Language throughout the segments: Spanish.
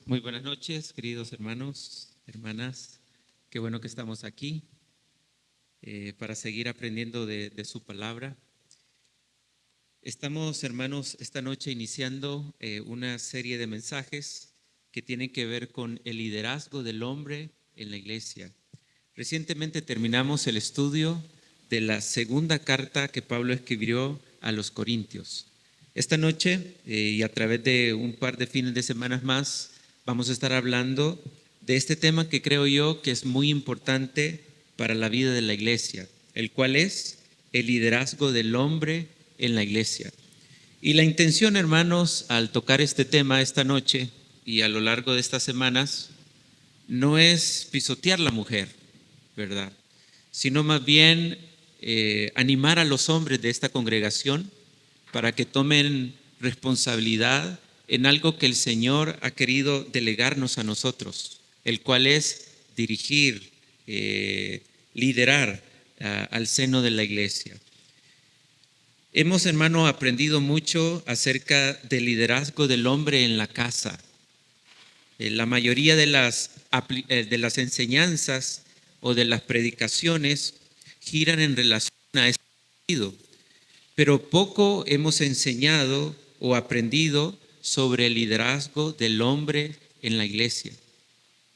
Muy buenas noches, queridos hermanos, hermanas. Qué bueno que estamos aquí para seguir aprendiendo de su palabra. Estamos, hermanos, esta noche iniciando una serie de mensajes que tienen que ver con el liderazgo del hombre en la iglesia. Recientemente terminamos el estudio de la segunda carta que Pablo escribió a los Corintios. Esta noche y a través de un par de fines de semana más vamos a estar hablando de este tema que creo yo que es muy importante para la vida de la iglesia, el cual es el liderazgo del hombre en la iglesia. Y la intención, hermanos, al tocar este tema esta noche y a lo largo de estas semanas, no es pisotear a la mujer, ¿verdad? Sino más bien animar a los hombres de esta congregación para que tomen responsabilidad en algo que el Señor ha querido delegarnos a nosotros, el cual es dirigir, liderar al seno de la iglesia. Hemos, hermano, aprendido mucho acerca del liderazgo del hombre en la casa. La mayoría de las enseñanzas o de las predicaciones giran en relación a este sentido, pero poco hemos enseñado o aprendido sobre el liderazgo del hombre en la iglesia.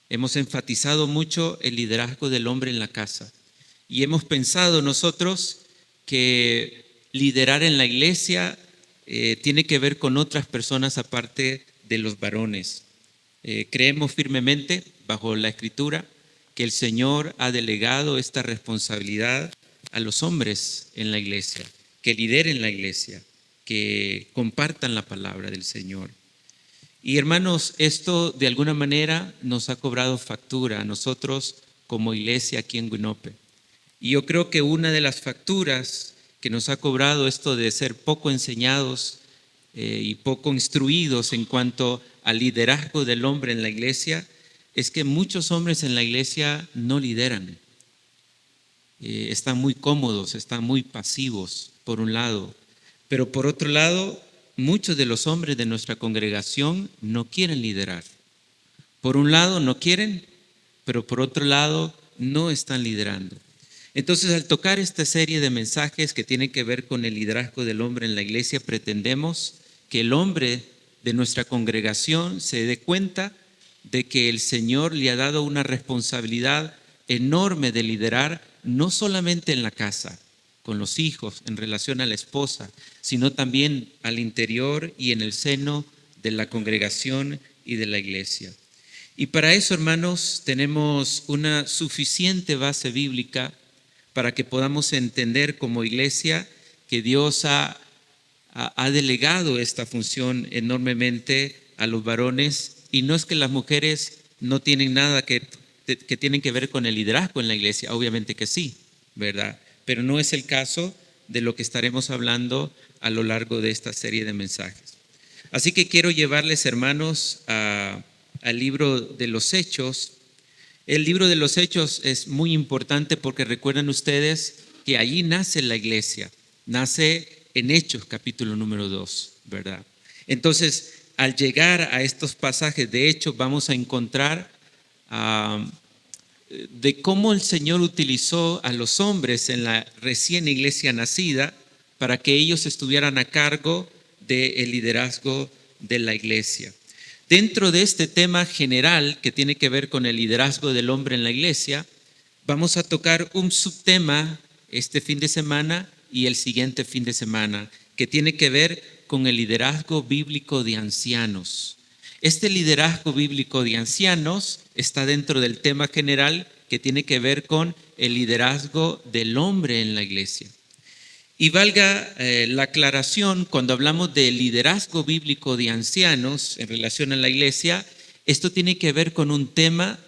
Hemos enfatizado mucho el liderazgo del hombre en la casa y hemos pensado nosotros que liderar en la iglesia tiene que ver con otras personas aparte de los varones. Creemos firmemente, bajo la Escritura, que el Señor ha delegado esta responsabilidad a los hombres en la iglesia, que lideren la iglesia, que compartan la palabra del Señor. Y hermanos, esto de alguna manera nos ha cobrado factura a nosotros como iglesia aquí en Guinope. Y yo creo que una de las facturas que nos ha cobrado esto de ser poco enseñados y poco instruidos en cuanto al liderazgo del hombre en la iglesia es que muchos hombres en la iglesia no lideran. Están muy cómodos, están muy pasivos, por un lado. Pero por otro lado, muchos de los hombres de nuestra congregación no quieren liderar. Por un lado no quieren, pero por otro lado no están liderando. Entonces, al tocar esta serie de mensajes que tienen que ver con el liderazgo del hombre en la iglesia, pretendemos que el hombre de nuestra congregación se dé cuenta de que el Señor le ha dado una responsabilidad enorme de liderar, no solamente en la casa, con los hijos, en relación a la esposa, sino también al interior y en el seno de la congregación y de la iglesia. Y para eso, hermanos, tenemos una suficiente base bíblica para que podamos entender como iglesia que Dios ha delegado esta función enormemente a los varones, y no es que las mujeres no tienen nada que tienen que ver con el liderazgo en la iglesia, obviamente que sí, ¿verdad? Pero no es el caso de lo que estaremos hablando a lo largo de esta serie de mensajes. Así que quiero llevarles, hermanos, al libro de los Hechos. El libro de los Hechos es muy importante porque recuerdan ustedes que allí nace la iglesia, nace en Hechos capítulo número 2, ¿verdad? Entonces, al llegar a estos pasajes de Hechos vamos a encontrar de cómo el Señor utilizó a los hombres en la recién iglesia nacida para que ellos estuvieran a cargo del liderazgo de la iglesia. Dentro de este tema general que tiene que ver con el liderazgo del hombre en la iglesia, vamos a tocar un subtema este fin de semana y el siguiente fin de semana, que tiene que ver con el liderazgo bíblico de ancianos. Este liderazgo bíblico de ancianos está dentro del tema general que tiene que ver con el liderazgo del hombre en la iglesia. Y valga la aclaración, cuando hablamos de liderazgo bíblico de ancianos en relación a la iglesia, esto tiene que ver con un tema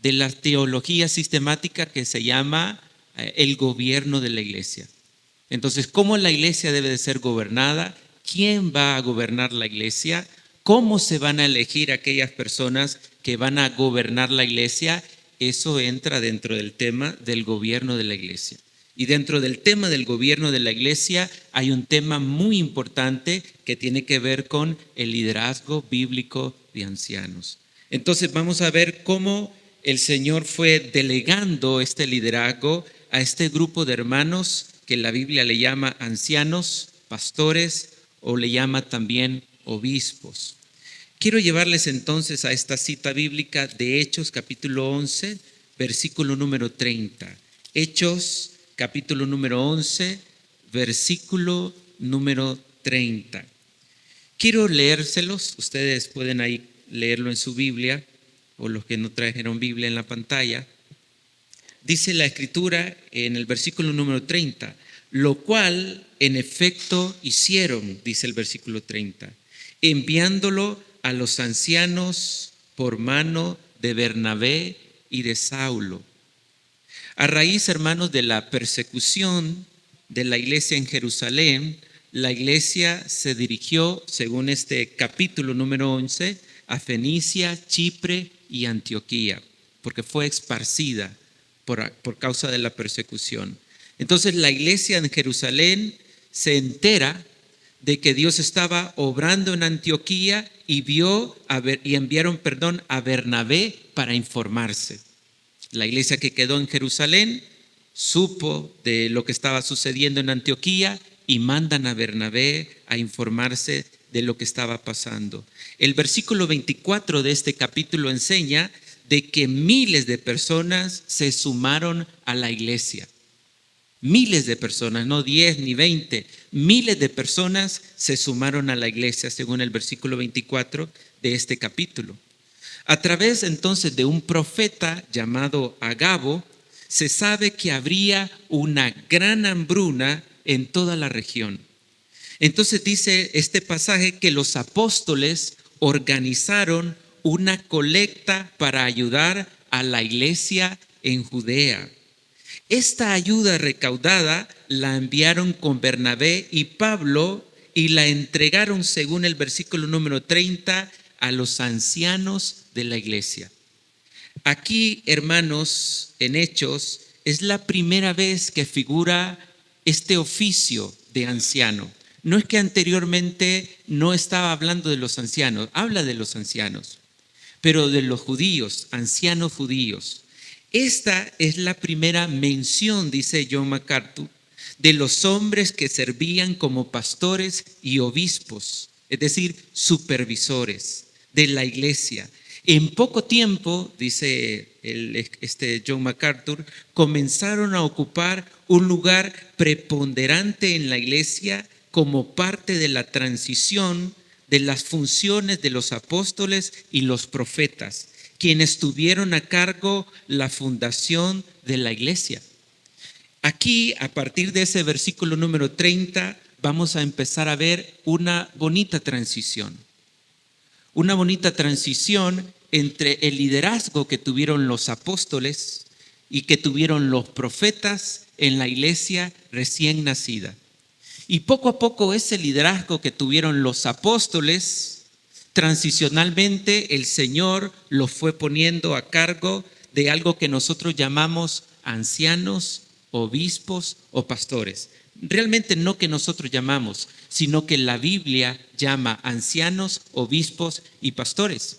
de la teología sistemática que se llama el gobierno de la iglesia. Entonces, ¿cómo la iglesia debe de ser gobernada? ¿Quién va a gobernar la iglesia? ¿Cómo se van a elegir aquellas personas que van a gobernar la iglesia? Eso entra dentro del tema del gobierno de la iglesia. Y dentro del tema del gobierno de la iglesia hay un tema muy importante que tiene que ver con el liderazgo bíblico de ancianos. Entonces vamos a ver cómo el Señor fue delegando este liderazgo a este grupo de hermanos que la Biblia le llama ancianos, pastores o le llama también obispos. Quiero llevarles entonces a esta cita bíblica de Hechos capítulo 11, versículo número 30. Hechos capítulo número 11, versículo número 30. Quiero leérselos, ustedes pueden ahí leerlo en su Biblia o los que no trajeron Biblia en la pantalla. Dice la Escritura en el versículo número 30, lo cual en efecto hicieron, dice el versículo 30, enviándolo a los ancianos por mano de Bernabé y de Saulo. A raíz, hermanos, de la persecución de la iglesia en Jerusalén, la iglesia se dirigió, según este capítulo número 11, a Fenicia, Chipre y Antioquía, porque fue esparcida por causa de la persecución. Entonces la iglesia en Jerusalén se entera de que Dios estaba obrando en Antioquía y enviaron a Bernabé para informarse. La iglesia que quedó en Jerusalén supo de lo que estaba sucediendo en Antioquía y mandan a Bernabé a informarse de lo que estaba pasando. El versículo 24 de este capítulo enseña de que miles de personas se sumaron a la iglesia. Miles de personas, no 10 ni 20, miles de personas se sumaron a la iglesia, según el versículo 24 de este capítulo. A través entonces de un profeta llamado Agabo, se sabe que habría una gran hambruna en toda la región. Entonces dice este pasaje que los apóstoles organizaron una colecta para ayudar a la iglesia en Judea. Esta ayuda recaudada la enviaron con Bernabé y Pablo y la entregaron, según el versículo número 30, a los ancianos de la iglesia. Aquí, hermanos, en Hechos, es la primera vez que figura este oficio de anciano. No es que anteriormente no estaba hablando de los ancianos, habla de los ancianos, pero de los judíos, ancianos judíos. Esta es la primera mención, dice John MacArthur, de los hombres que servían como pastores y obispos, es decir, supervisores de la iglesia. En poco tiempo, dice John MacArthur, comenzaron a ocupar un lugar preponderante en la iglesia como parte de la transición de las funciones de los apóstoles y los profetas, quienes tuvieron a cargo la fundación de la iglesia. Aquí, a partir de ese versículo número 30, vamos a empezar a ver una bonita transición. Una bonita transición entre el liderazgo que tuvieron los apóstoles y que tuvieron los profetas en la iglesia recién nacida. Y poco a poco ese liderazgo que tuvieron los apóstoles, transicionalmente el Señor los fue poniendo a cargo de algo que nosotros llamamos ancianos, obispos o pastores. Realmente no que nosotros llamamos, sino que la Biblia llama ancianos, obispos y pastores.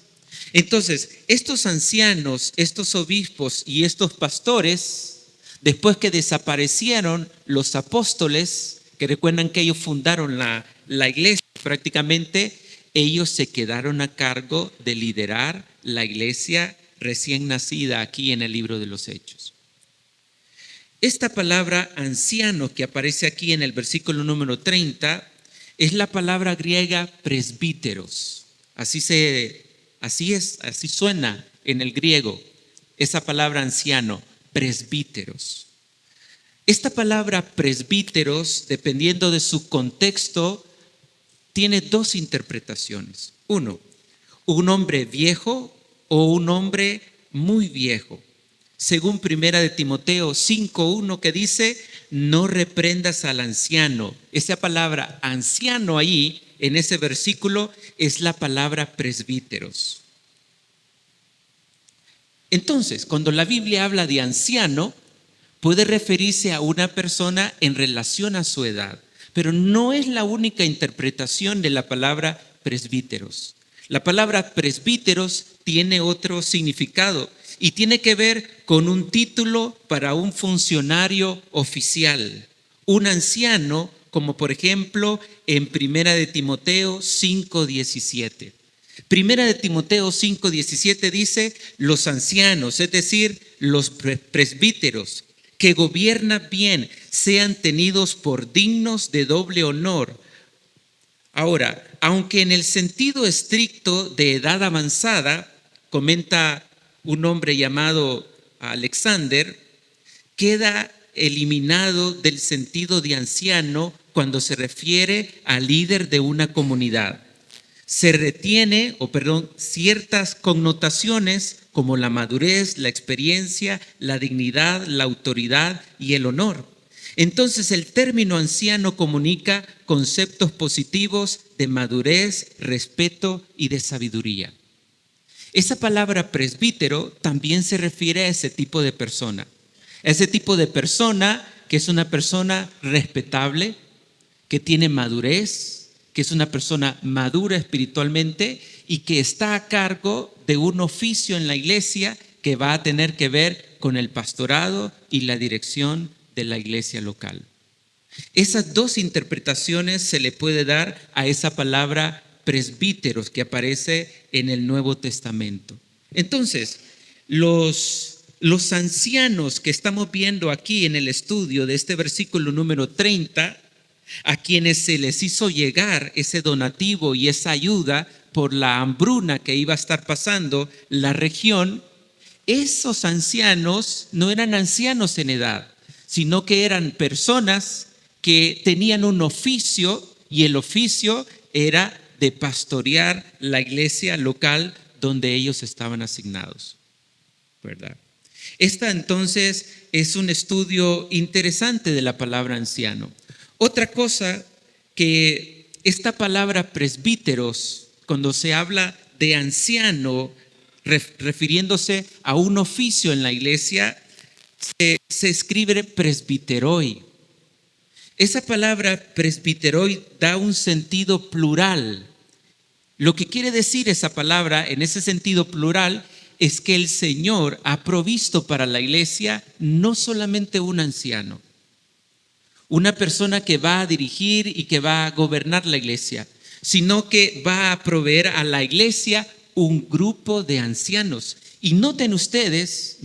Entonces, estos ancianos, estos obispos y estos pastores, después que desaparecieron los apóstoles, que recuerdan que ellos fundaron la iglesia, prácticamente ellos se quedaron a cargo de liderar la iglesia recién nacida aquí en el libro de los Hechos. Esta palabra anciano que aparece aquí en el versículo número 30 es la palabra griega presbíteros. Así suena en el griego esa palabra anciano, presbíteros. Esta palabra presbíteros, dependiendo de su contexto, tiene dos interpretaciones. Uno, un hombre viejo o un hombre muy viejo. Según 1 de Timoteo 5:1 que dice, no reprendas al anciano. Esa palabra anciano ahí, en ese versículo, es la palabra presbíteros. Entonces, cuando la Biblia habla de anciano, puede referirse a una persona en relación a su edad, pero no es la única interpretación de la palabra presbíteros. La palabra presbíteros tiene otro significado y tiene que ver con un título para un funcionario oficial, un anciano, como por ejemplo en Primera de Timoteo 5:17. Primera de Timoteo 5:17 dice: los ancianos, es decir, los presbíteros que gobiernan bien, sean tenidos por dignos de doble honor. Ahora, aunque en el sentido estricto de edad avanzada, comenta un hombre llamado Alexander, queda eliminado del sentido de anciano cuando se refiere al líder de una comunidad. Se retiene, ciertas connotaciones como la madurez, la experiencia, la dignidad, la autoridad y el honor. Entonces el término anciano comunica conceptos positivos de madurez, respeto y de sabiduría. Esa palabra presbítero también se refiere a ese tipo de persona. Ese tipo de persona que es una persona respetable, que tiene madurez, que es una persona madura espiritualmente y que está a cargo de un oficio en la iglesia que va a tener que ver con el pastorado y la dirección de la iglesia local. Esas dos interpretaciones se le puede dar a esa palabra presbíteros que aparece en el Nuevo Testamento. Entonces, los ancianos que estamos viendo aquí en el estudio de este versículo número 30, a quienes se les hizo llegar ese donativo y esa ayuda por la hambruna que iba a estar pasando la región, esos ancianos no eran ancianos en edad, sino que eran personas que tenían un oficio, y el oficio era de pastorear la iglesia local donde ellos estaban asignados, ¿verdad? Esta entonces es un estudio interesante de la palabra anciano. Otra cosa que esta palabra presbíteros, cuando se habla de anciano, refiriéndose a un oficio en la iglesia, se escribe presbiteroi. Esa palabra presbiteroi da un sentido plural. Lo que quiere decir esa palabra en ese sentido plural es que el Señor ha provisto para la iglesia no solamente un anciano, una persona que va a dirigir y que va a gobernar la iglesia, sino que va a proveer a la iglesia un grupo de ancianos. Y noten ustedes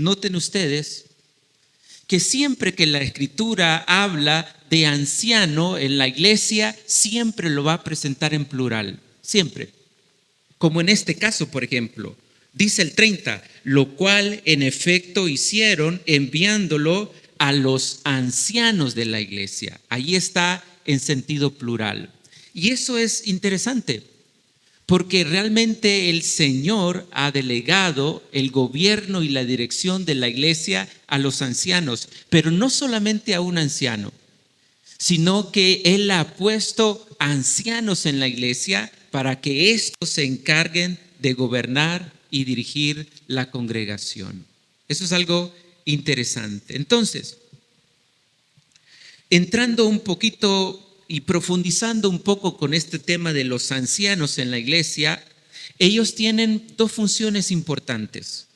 que siempre que la Escritura habla de anciano en la iglesia, siempre lo va a presentar en plural, siempre. Como en este caso, por ejemplo, dice el 30, lo cual en efecto hicieron enviándolo a los ancianos de la iglesia. Ahí está en sentido plural. Y eso es interesante, porque realmente el Señor ha delegado el gobierno y la dirección de la iglesia a los ancianos, pero no solamente a un anciano, sino que Él ha puesto ancianos en la iglesia para que estos se encarguen de gobernar y dirigir la congregación. Eso es algo interesante. Entonces, entrando un poquito y profundizando un poco con este tema de los ancianos en la iglesia, ellos tienen dos funciones importantes.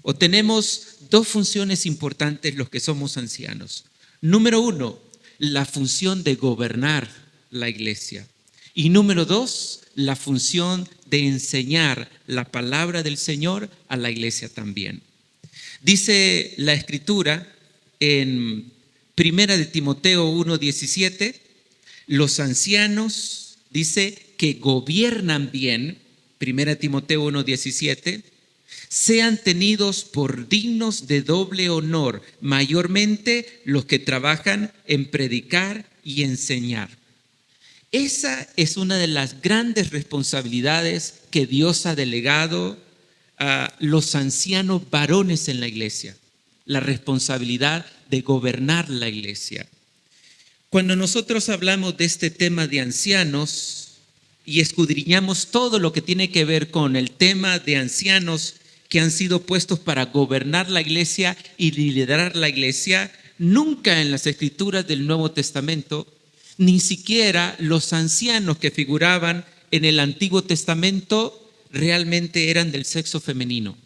O tenemos dos funciones importantes los que somos ancianos. Número uno, la función de gobernar la iglesia. Y número dos, la función de enseñar la palabra del Señor a la iglesia también. Dice la Escritura en Primera de Timoteo 1:17, los ancianos, dice, que gobiernan bien, Primera de Timoteo 1:17, sean tenidos por dignos de doble honor, mayormente los que trabajan en predicar y enseñar. Esa es una de las grandes responsabilidades que Dios ha delegado a los ancianos varones en la iglesia, la responsabilidad de gobernar la iglesia. Cuando nosotros hablamos de este tema de ancianos y escudriñamos todo lo que tiene que ver con el tema de ancianos que han sido puestos para gobernar la iglesia y liderar la iglesia, nunca en las escrituras del Nuevo Testamento, ni siquiera los ancianos que figuraban en el Antiguo Testamento realmente eran del sexo femenino.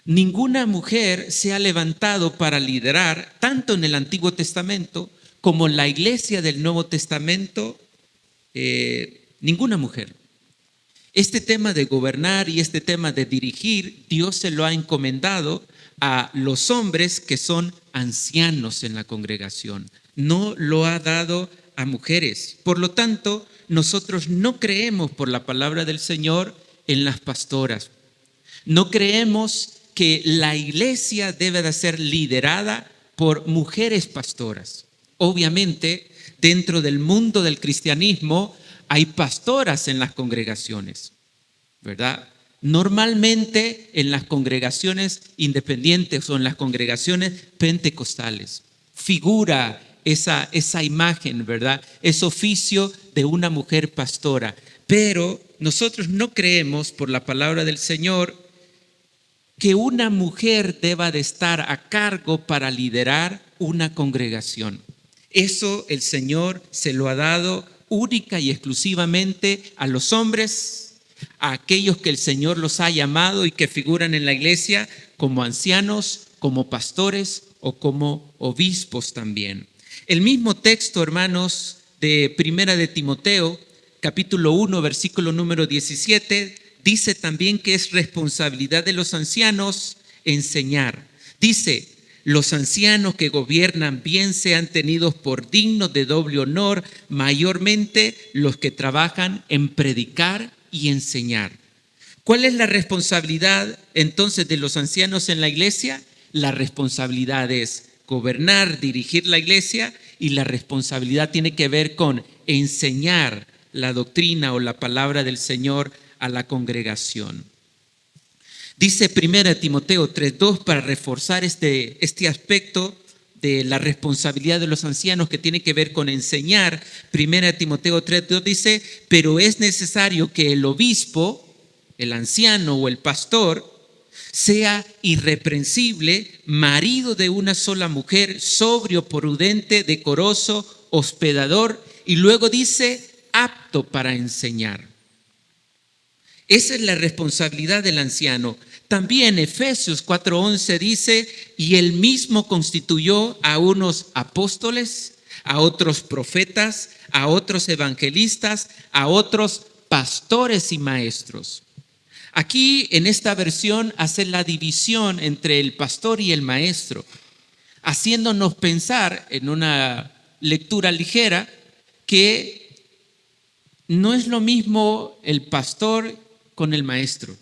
Ninguna mujer se ha levantado para liderar, tanto en el Antiguo Testamento como en la iglesia del Nuevo Testamento, ninguna mujer. Este tema de gobernar y este tema de dirigir, Dios se lo ha encomendado a los hombres que son ancianos en la congregación. No lo ha dado a mujeres. Por lo tanto, nosotros no creemos por la palabra del Señor en las pastoras. No creemos que la iglesia debe de ser liderada por mujeres pastoras. Obviamente, dentro del mundo del cristianismo hay pastoras en las congregaciones, ¿verdad? Normalmente en las congregaciones independientes o en las congregaciones pentecostales figura esa imagen, ¿verdad? Ese oficio de una mujer pastora. Pero nosotros no creemos por la palabra del Señor que una mujer deba de estar a cargo para liderar una congregación. Eso el Señor se lo ha dado única y exclusivamente a los hombres, a aquellos que el Señor los ha llamado y que figuran en la iglesia como ancianos, como pastores o como obispos también. El mismo texto, hermanos, de Primera de Timoteo, capítulo 1, versículo número 17, dice también que es responsabilidad de los ancianos enseñar. Dice: los ancianos que gobiernan bien sean tenidos por dignos de doble honor, mayormente los que trabajan en predicar y enseñar. ¿Cuál es la responsabilidad entonces de los ancianos en la iglesia? La responsabilidad es gobernar, dirigir la iglesia, y la responsabilidad tiene que ver con enseñar la doctrina o la palabra del Señor a la congregación. Dice 1 Timoteo 3:2 para reforzar este aspecto de la responsabilidad de los ancianos que tiene que ver con enseñar. 1 Timoteo 3:2 dice: pero es necesario que el obispo, el anciano o el pastor, sea irreprensible, marido de una sola mujer, sobrio, prudente, decoroso, hospedador, y luego dice apto para enseñar. Esa es la responsabilidad del anciano. También Efesios 4:11 dice: y él mismo constituyó a unos apóstoles, a otros profetas, a otros evangelistas, a otros pastores y maestros. Aquí en esta versión hace la división entre el pastor y el maestro, haciéndonos pensar en una lectura ligera que no es lo mismo el pastor con el maestro.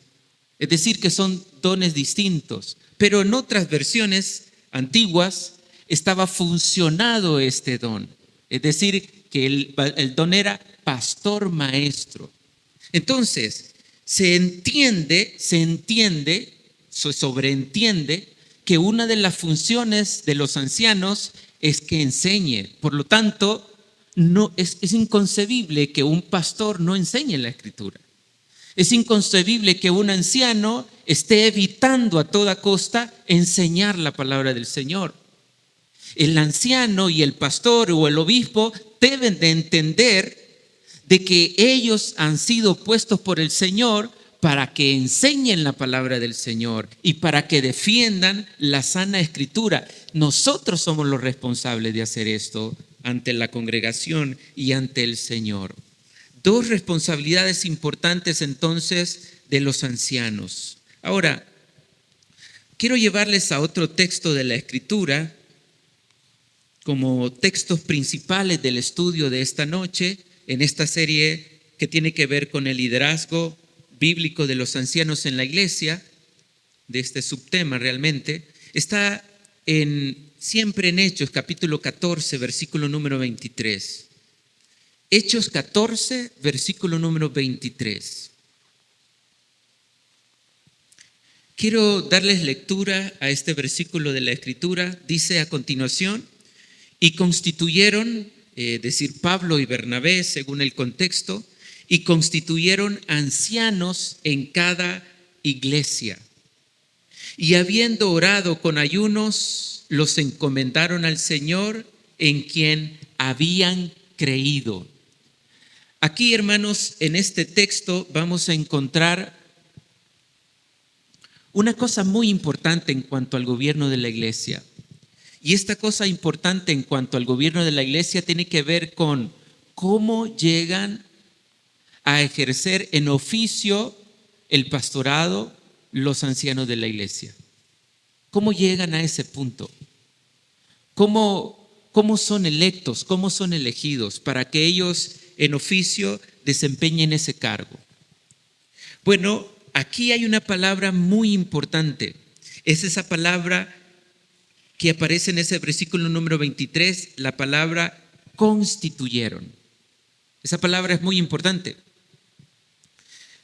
Es decir, que son dones distintos. Pero en otras versiones antiguas estaba funcionado este don. Es decir, que el don era pastor maestro. Entonces, se sobreentiende que una de las funciones de los ancianos es que enseñe. Por lo tanto, no, es inconcebible que un pastor no enseñe la Escritura. Es inconcebible que un anciano esté evitando a toda costa enseñar la palabra del Señor. El anciano y el pastor o el obispo deben de entender de que ellos han sido puestos por el Señor para que enseñen la palabra del Señor y para que defiendan la sana Escritura. Nosotros somos los responsables de hacer esto ante la congregación y ante el Señor. Dos responsabilidades importantes entonces de los ancianos. Ahora, quiero llevarles a otro texto de la Escritura como textos principales del estudio de esta noche en esta serie que tiene que ver con el liderazgo bíblico de los ancianos en la iglesia, de este subtema realmente. Está siempre en Hechos, capítulo 14, versículo número 23. Hechos 14, versículo número 23. Quiero darles lectura a este versículo de la Escritura. Dice a continuación: y constituyeron, decir Pablo y Bernabé, según el contexto, y constituyeron ancianos en cada iglesia. Y habiendo orado con ayunos, los encomendaron al Señor en quien habían creído. Aquí, hermanos, en este texto vamos a encontrar una cosa muy importante en cuanto al gobierno de la iglesia. Y esta cosa importante en cuanto al gobierno de la iglesia tiene que ver con cómo llegan a ejercer en oficio el pastorado los ancianos de la iglesia. ¿Cómo llegan a ese punto? ¿Cómo son electos? ¿Cómo son elegidos para que ellos en oficio desempeñen ese cargo? Bueno, aquí hay una palabra muy importante. Es esa palabra que aparece en ese versículo número 23, la palabra constituyeron. Esa palabra es muy importante.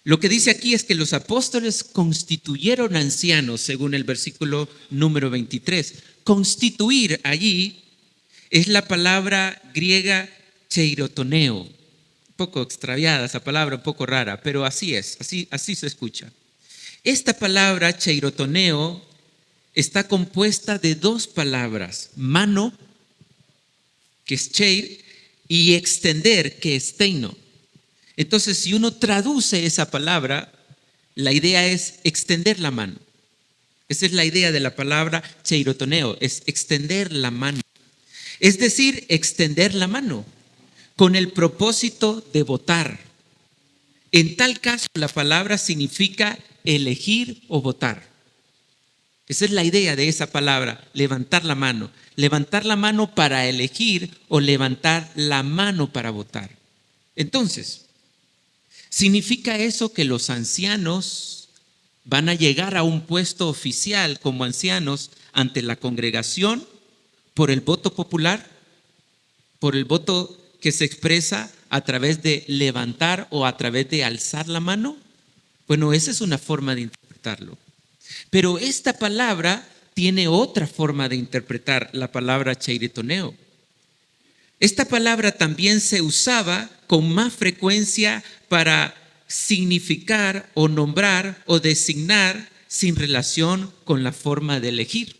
Lo que dice aquí es que los apóstoles constituyeron ancianos, según el versículo número 23. Constituir allí es la palabra griega cheirotoneo. Un poco extraviada esa palabra, un poco rara, pero así es, así se escucha. Esta palabra cheirotoneo está compuesta de dos palabras: mano, que es cheir, y extender, que es teino. Entonces, si uno traduce esa palabra, la idea es extender la mano. Esa es la idea de la palabra cheirotoneo, es extender la mano. Es decir, extender la mano con el propósito de votar. En tal caso, la palabra significa elegir o votar. Esa es la idea de esa palabra, levantar la mano. Levantar la mano para elegir o levantar la mano para votar. Entonces, ¿significa eso que los ancianos van a llegar a un puesto oficial como ancianos ante la congregación por el voto popular? ¿Por el voto que se expresa a través de levantar o a través de alzar la mano? Bueno, esa es una forma de interpretarlo. Pero esta palabra tiene otra forma de interpretar la palabra cheirotoneo. Esta palabra también se usaba con más frecuencia para significar o nombrar o designar sin relación con la forma de elegir.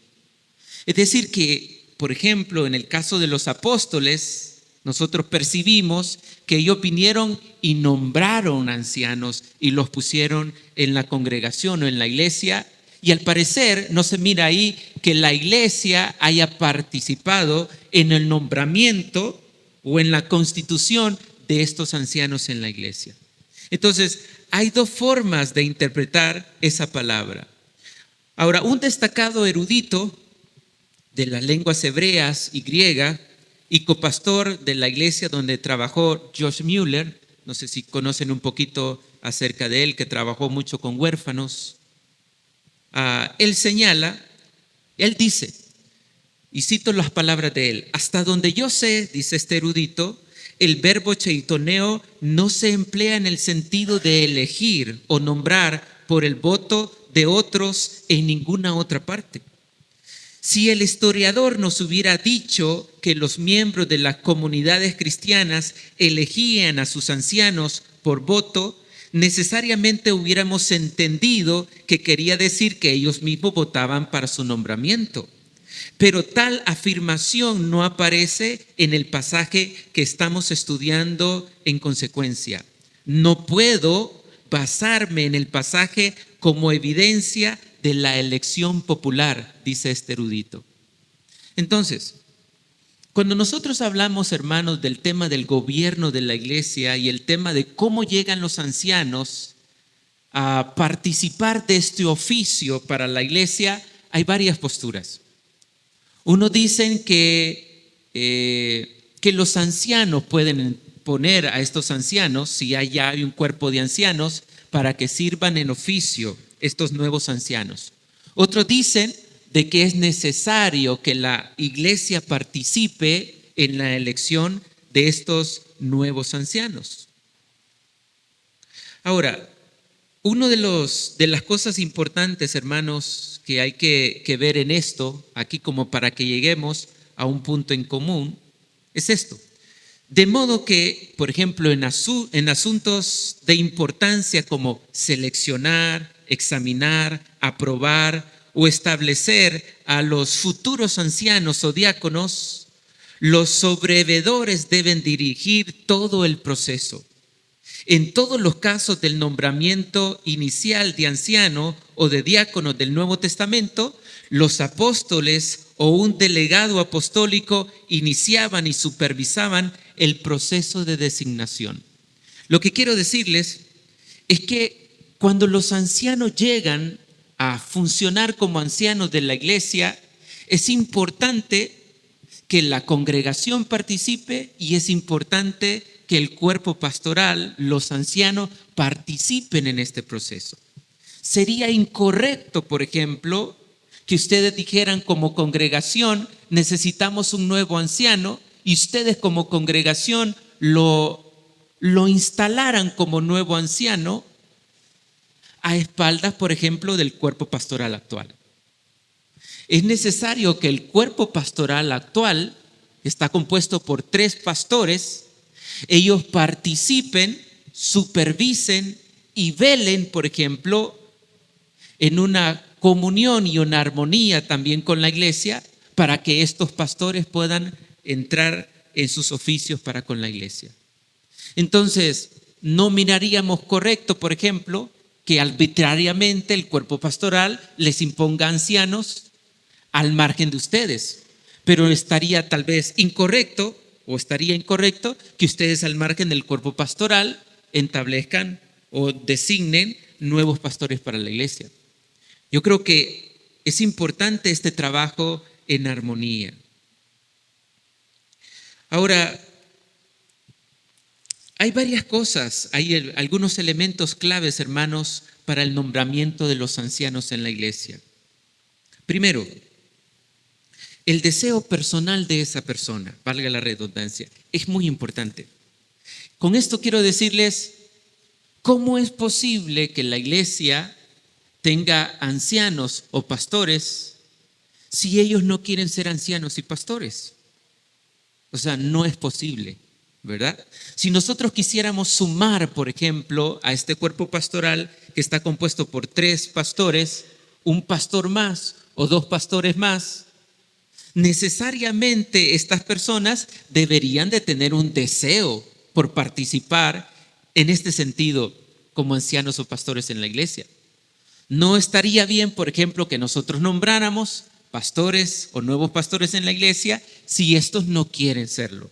Es decir que, por ejemplo, en el caso de los apóstoles, nosotros percibimos que ellos vinieron y nombraron ancianos y los pusieron en la congregación o en la iglesia. Y al parecer no se mira ahí que la iglesia haya participado en el nombramiento o en la constitución de estos ancianos en la iglesia. Entonces, hay dos formas de interpretar esa palabra. Ahora, un destacado erudito de las lenguas hebreas y griega y copastor de la iglesia donde trabajó Josh Mueller, no sé si conocen un poquito acerca de él, que trabajó mucho con huérfanos. Él señala, él dice, y cito las palabras de él: hasta donde yo sé, dice este erudito, el verbo cheirotoneo no se emplea en el sentido de elegir o nombrar por el voto de otros en ninguna otra parte. Si el historiador nos hubiera dicho que los miembros de las comunidades cristianas elegían a sus ancianos por voto, necesariamente hubiéramos entendido que quería decir que ellos mismos votaban para su nombramiento. Pero tal afirmación no aparece en el pasaje que estamos estudiando en consecuencia. No puedo basarme en el pasaje como evidencia de la elección popular, dice este erudito. Entonces, cuando nosotros hablamos, hermanos, del tema del gobierno de la iglesia y el tema de cómo llegan los ancianos a participar de este oficio para la iglesia, hay varias posturas. Unos dicen que los ancianos pueden poner a estos ancianos, si ya hay un cuerpo de ancianos, para que sirvan en oficio estos nuevos ancianos. Otros dicen de que es necesario que la iglesia participe en la elección de estos nuevos ancianos. Ahora, una de las cosas importantes, hermanos, que hay que ver en esto, aquí como para que lleguemos a un punto en común, es esto. De modo que, por ejemplo, en asuntos de importancia como seleccionar, examinar, aprobar o establecer a los futuros ancianos o diáconos, los sobreveedores deben dirigir todo el proceso. En todos los casos del nombramiento inicial de anciano o de diácono del Nuevo Testamento, los apóstoles o un delegado apostólico iniciaban y supervisaban el proceso de designación. Lo que quiero decirles es que cuando los ancianos llegan a funcionar como ancianos de la iglesia, es importante que la congregación participe y es importante que el cuerpo pastoral, los ancianos, participen en este proceso. Sería incorrecto, por ejemplo, que ustedes dijeran como congregación, necesitamos un nuevo anciano, y ustedes como congregación lo instalaran como nuevo anciano a espaldas, por ejemplo, del cuerpo pastoral actual. Es necesario que el cuerpo pastoral actual, está compuesto por 3 pastores, ellos participen, supervisen y velen, por ejemplo, en una comunión y una armonía también con la iglesia, para que estos pastores puedan entrar en sus oficios para con la iglesia. Entonces, no miraríamos correcto, por ejemplo, que arbitrariamente el cuerpo pastoral les imponga ancianos al margen de ustedes, pero estaría tal vez incorrecto que ustedes al margen del cuerpo pastoral establezcan o designen nuevos pastores para la iglesia. Yo creo que es importante este trabajo en armonía. Ahora, hay varias cosas, hay algunos elementos claves, hermanos, para el nombramiento de los ancianos en la iglesia. Primero, el deseo personal de esa persona, valga la redundancia, es muy importante. Con esto quiero decirles, ¿cómo es posible que la iglesia tenga ancianos o pastores si ellos no quieren ser ancianos y pastores? O sea, no es posible, ¿verdad? Si nosotros quisiéramos sumar, por ejemplo, a este cuerpo pastoral que está compuesto por 3 pastores, un pastor más o 2 pastores más, necesariamente estas personas deberían de tener un deseo por participar en este sentido como ancianos o pastores en la iglesia. No estaría bien, por ejemplo, que nosotros nombráramos pastores o nuevos pastores en la iglesia si estos no quieren serlo.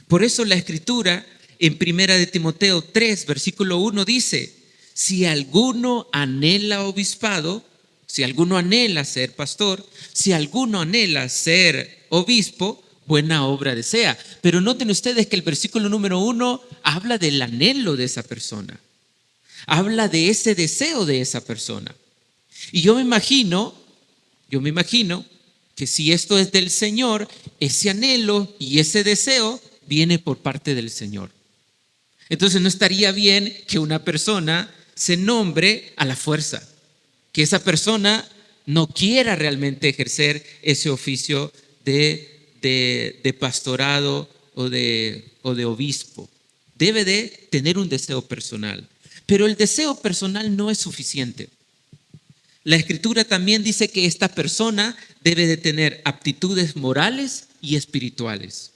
Por eso la Escritura en 1 Timoteo 3, versículo 1 dice, si alguno anhela obispado, si alguno anhela ser pastor, si alguno anhela ser obispo, buena obra desea. Pero noten ustedes que el versículo número 1 habla del anhelo de esa persona. Habla de ese deseo de esa persona. Y yo me imagino que si esto es del Señor, ese anhelo y ese deseo viene por parte del Señor. Entonces no estaría bien que una persona se nombre a la fuerza, que esa persona no quiera realmente ejercer ese oficio de pastorado o de obispo. Debe de tener un deseo personal. Pero el deseo personal no es suficiente. La Escritura también dice que esta persona debe de tener aptitudes morales y espirituales.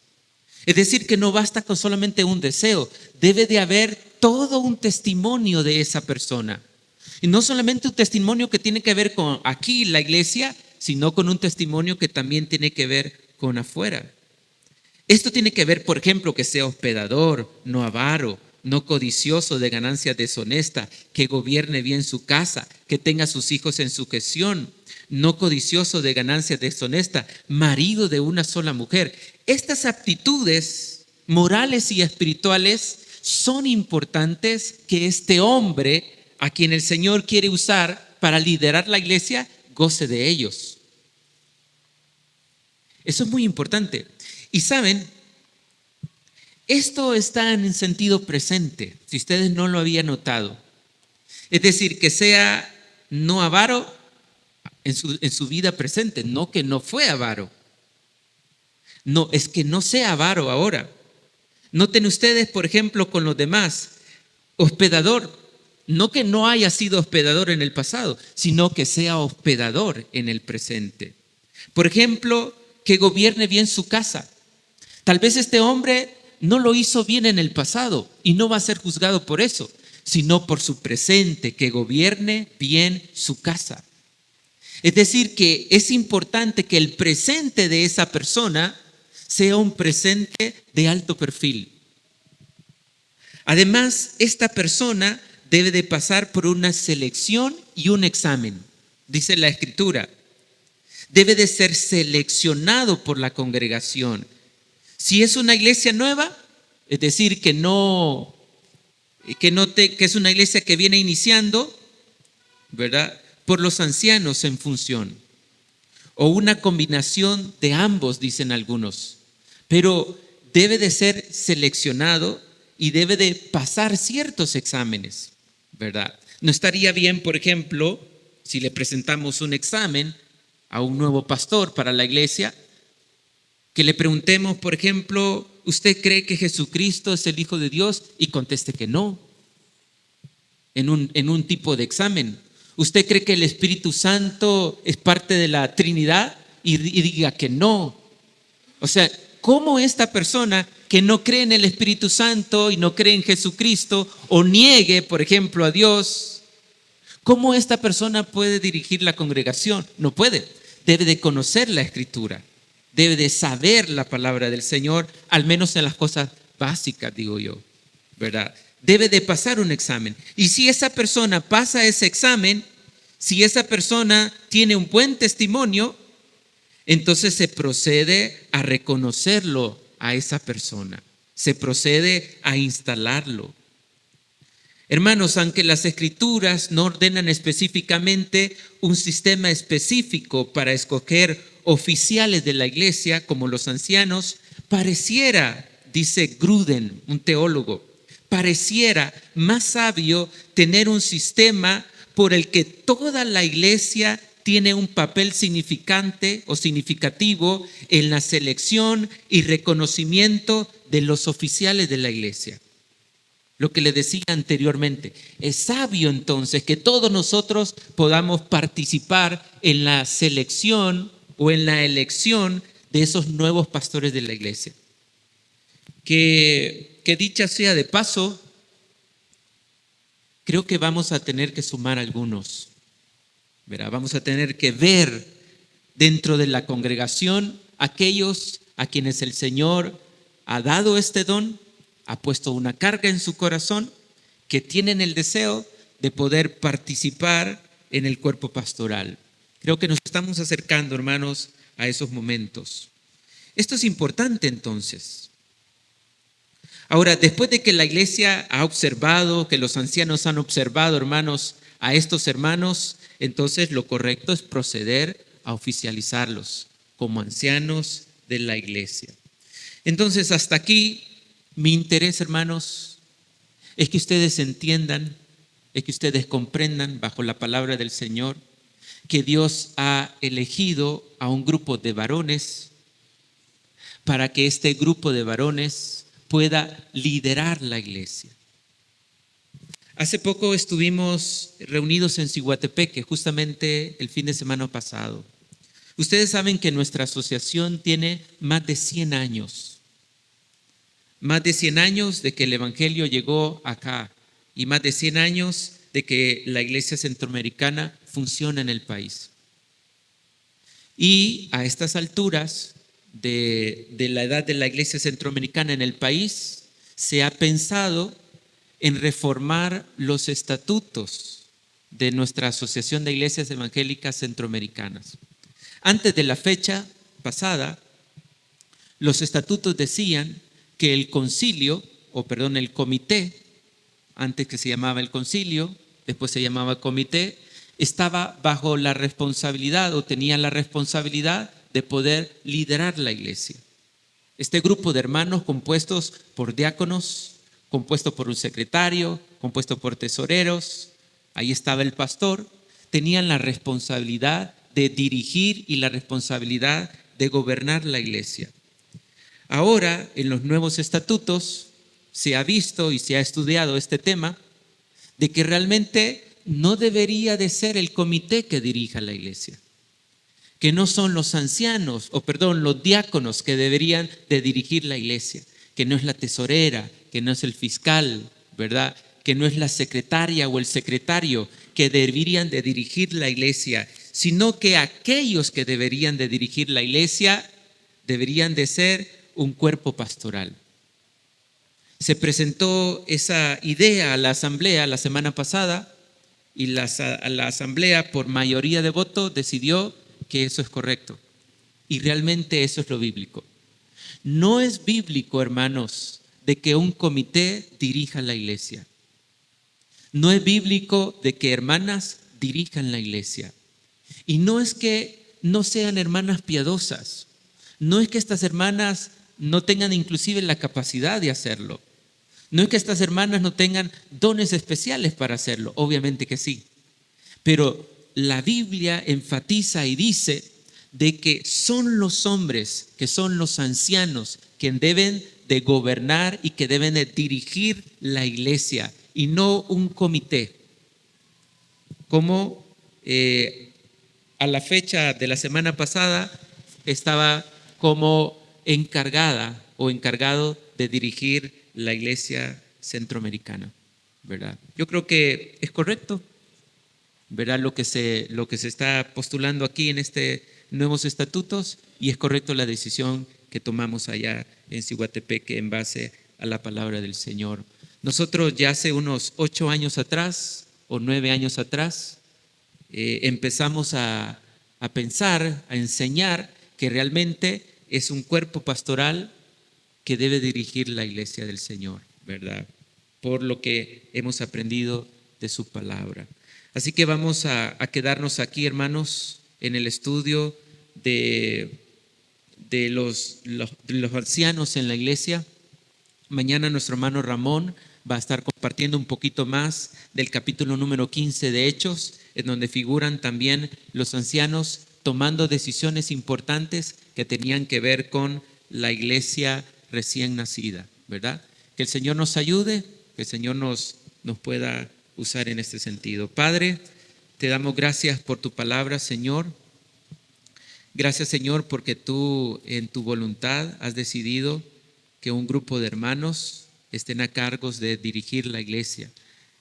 Es decir, que no basta con solamente un deseo, debe de haber todo un testimonio de esa persona. Y no solamente un testimonio que tiene que ver con aquí la iglesia, sino con un testimonio que también tiene que ver con afuera. Esto tiene que ver, por ejemplo, que sea hospedador, no avaro, no codicioso de ganancia deshonesta, que gobierne bien su casa, que tenga a sus hijos en sujeción, no codicioso de ganancia deshonesta, marido de una sola mujer. Estas aptitudes morales y espirituales son importantes que este hombre a quien el Señor quiere usar para liderar la iglesia, goce de ellos. Eso es muy importante. Y saben, esto está en sentido presente, si ustedes no lo habían notado. Es decir, que sea no avaro en su vida presente, no que no fue avaro. No, es que no sea avaro ahora. Noten ustedes, por ejemplo, con los demás, hospedador. No que no haya sido hospedador en el pasado, sino que sea hospedador en el presente. Por ejemplo, que gobierne bien su casa. Tal vez este hombre no lo hizo bien en el pasado y no va a ser juzgado por eso, sino por su presente, que gobierne bien su casa. Es decir, que es importante que el presente de esa persona sea un presente de alto perfil. Además, esta persona debe de pasar por una selección y un examen, dice la Escritura. Debe de ser seleccionado por la congregación. Si es una iglesia nueva, es decir, que es una iglesia que viene iniciando, ¿verdad?, por los ancianos en función. O una combinación de ambos, dicen algunos. Pero debe de ser seleccionado y debe de pasar ciertos exámenes, ¿verdad? No estaría bien, por ejemplo, si le presentamos un examen a un nuevo pastor para la iglesia, que le preguntemos, por ejemplo, ¿usted cree que Jesucristo es el Hijo de Dios? Y conteste que no, en un tipo de examen. ¿Usted cree que el Espíritu Santo es parte de la Trinidad? Y diga que no. O sea, ¿cómo esta persona que no cree en el Espíritu Santo y no cree en Jesucristo o niegue, por ejemplo, a Dios, cómo esta persona puede dirigir la congregación? No puede. Debe de conocer la Escritura. Debe de saber la palabra del Señor, al menos en las cosas básicas, digo yo, ¿verdad? Debe de pasar un examen. Y si esa persona pasa ese examen, si esa persona tiene un buen testimonio, entonces se procede a reconocerlo a esa persona. Se procede a instalarlo. Hermanos, aunque las Escrituras no ordenan específicamente un sistema específico para escoger oficiales de la iglesia como los ancianos, pareciera, dice Gruden, un teólogo, pareciera más sabio tener un sistema por el que toda la iglesia tiene un papel significante o significativo en la selección y reconocimiento de los oficiales de la iglesia. Lo que le decía anteriormente, es sabio entonces que todos nosotros podamos participar en la selección o en la elección de esos nuevos pastores de la iglesia. Que dicha sea de paso, creo que vamos a tener que sumar algunos. ¿Verdad? Vamos a tener que ver dentro de la congregación aquellos a quienes el Señor ha dado este don, ha puesto una carga en su corazón, que tienen el deseo de poder participar en el cuerpo pastoral. Creo que nos estamos acercando, hermanos, a esos momentos. Esto es importante entonces. Ahora, después de que la iglesia ha observado, que los ancianos han observado, hermanos, a estos hermanos, entonces lo correcto es proceder a oficializarlos como ancianos de la iglesia. Entonces, hasta aquí mi interés, hermanos, es que ustedes entiendan, es que ustedes comprendan bajo la palabra del Señor que Dios ha elegido a un grupo de varones para que este grupo de varones pueda liderar la iglesia. Hace poco estuvimos reunidos en Ciguatepeque, justamente el fin de semana pasado. Ustedes saben que nuestra asociación tiene más de 100 años. Más de 100 años de que el Evangelio llegó acá y más de 100 años de que la iglesia centroamericana funciona en el país. Y a estas alturas de la edad de la iglesia centroamericana en el país, se ha pensado en reformar los estatutos de nuestra Asociación de Iglesias Evangélicas Centroamericanas. Antes de la fecha pasada, los estatutos decían que el comité, antes que se llamaba el concilio, después se llamaba comité, estaba bajo la responsabilidad o tenía la responsabilidad de poder liderar la iglesia. Este grupo de hermanos compuestos por diáconos, compuesto por un secretario, compuesto por tesoreros, ahí estaba el pastor, tenían la responsabilidad de dirigir y la responsabilidad de gobernar la iglesia. Ahora, en los nuevos estatutos, se ha visto y se ha estudiado este tema de que realmente no debería de ser el comité que dirija la iglesia, que no son los ancianos, los diáconos que deberían de dirigir la iglesia, que no es la tesorera, que no es el fiscal, ¿verdad? Que no es la secretaria o el secretario que deberían de dirigir la iglesia, sino que aquellos que deberían de dirigir la iglesia deberían de ser un cuerpo pastoral. Se presentó esa idea a la asamblea la semana pasada y la asamblea por mayoría de voto decidió que eso es correcto. Y realmente eso es lo bíblico. No es bíblico, hermanos, de que un comité dirija la iglesia. No es bíblico de que hermanas dirijan la iglesia. Y no es que no sean hermanas piadosas. No es que estas hermanas no tengan inclusive la capacidad de hacerlo. No es que estas hermanas no tengan dones especiales para hacerlo. Obviamente que sí. Pero la Biblia enfatiza y dice de que son los hombres, que son los ancianos, quienes deben de gobernar y que deben de dirigir la iglesia y no un comité. Como a la fecha de la semana pasada estaba como encargada o encargado de dirigir la iglesia centroamericana, ¿verdad? Yo creo que es correcto, ¿verdad? Lo que se está postulando aquí en este nuevos estatutos, y es correcto la decisión que tomamos allá en Cihuatepeque en base a la palabra del Señor. Nosotros ya hace unos 8 años atrás o 9 años atrás empezamos a pensar, a enseñar que realmente es un cuerpo pastoral que debe dirigir la iglesia del Señor, ¿verdad? Por lo que hemos aprendido de su palabra. Así que vamos a quedarnos aquí, hermanos, en el estudio de los ancianos en la iglesia. Mañana nuestro hermano Ramón va a estar compartiendo un poquito más del capítulo número 15 de Hechos, en donde figuran también los ancianos tomando decisiones importantes que tenían que ver con la iglesia recién nacida, ¿verdad? Que el Señor nos ayude, que el Señor nos pueda usar en este sentido. Padre, te damos gracias por tu palabra, Señor. Gracias, Señor, porque tú en tu voluntad has decidido que un grupo de hermanos estén a cargo de dirigir la iglesia.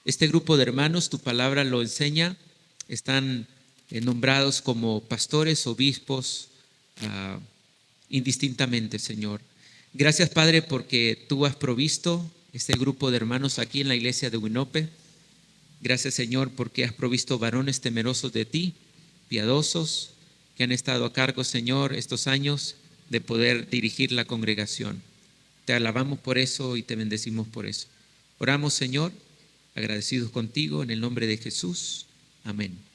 Este grupo de hermanos, tu palabra lo enseña, están nombrados como pastores, obispos, indistintamente, Señor. Gracias, Padre, porque tú has provisto este grupo de hermanos aquí en la iglesia de Huinope. Gracias, Señor, porque has provisto varones temerosos de ti, piadosos, que han estado a cargo, Señor, estos años de poder dirigir la congregación. Te alabamos por eso y te bendecimos por eso. Oramos, Señor, agradecidos contigo en el nombre de Jesús. Amén.